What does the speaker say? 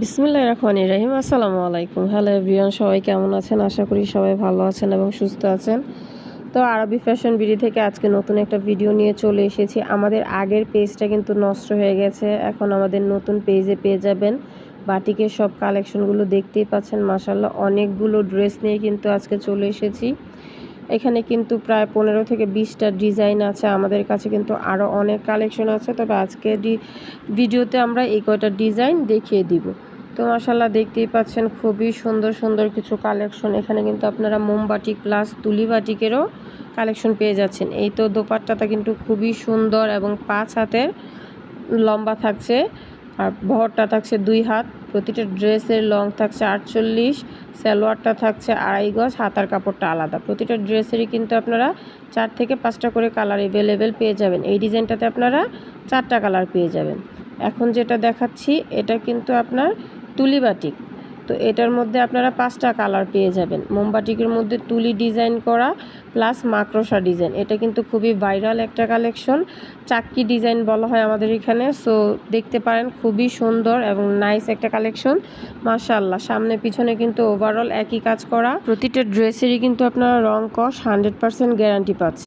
বিসমিল্লাহির রহমানির রহিম। আসসালামু আলাইকুম। হ্যালো এভরিওয়ান, সবাই কেমন আছেন? আশা করি সবাই ভালো আছেন এবং সুস্থ আছেন। তো আরবি ফ্যাশন বিডি থেকে আজকে নতুন একটা ভিডিও নিয়ে চলে এসেছি। আমাদের আগের পেজটা কিন্তু নষ্ট হয়ে গেছে, এখন আমাদের নতুন পেজে পেয়ে যাবেন বাটিকের সব কালেকশনগুলো। দেখতেই পাচ্ছেন মাশাআল্লাহ অনেকগুলো ড্রেস নিয়ে কিন্তু আজকে চলে এসেছি। এখানে কিন্তু প্রায় 15 থেকে 20টা ডিজাইন আছে। আমাদের কাছে কিন্তু আরও অনেক কালেকশন আছে, তবে আজকে ভিডিওতে আমরা এই কয়টা ডিজাইন দেখিয়ে দিব। তো মাশাআল্লাহ দেখতেই পাচ্ছেন খুবই সুন্দর সুন্দর কিছু কালেকশন। এখানে কিন্তু আপনারা মোমবাটিক প্লাস তুলি বাটিকেরও কালেকশন পেয়ে যাচ্ছেন। এই তো দোপাট্টাটা কিন্তু খুবই সুন্দর এবং 5 হাতের লম্বা থাকছে, আর বহরটা থাকছে 2 হাত। প্রতিটা ড্রেসের লং থাকছে 48, সালোয়ারটা থাকছে 2.5 গজ, হাতার কাপড়টা আলাদা। প্রতিটা ড্রেসেরই কিন্তু আপনারা 4 থেকে 5টা করে কালার অ্যাভেলেবেল পেয়ে যাবেন। এই ডিজাইনটাতে আপনারা 4টা কালার পেয়ে যাবেন। এখন যেটা দেখাচ্ছি এটা কিন্তু আপনার তুলি বাটিক। তো এটার মধ্যে আপনারা 5টা কালার পেয়ে যাবেন। মোমবাটিকের মধ্যে তুলি ডিজাইন করা প্লাস মাকড়সা ডিজাইন, এটা কিন্তু খুবই ভাইরাল একটা কালেকশন। চাক্কি ডিজাইন বলা হয় আমাদের এখানে। সো দেখতে পারেন খুবই সুন্দর এবং নাইস একটা কালেকশন মাশাআল্লাহ। সামনে পিছনে কিন্তু ওভারঅল একই কাজ করা। প্রতিটা ড্রেসেরই কিন্তু আপনারা রং কস 100% গ্যারান্টি পাচ্ছেন।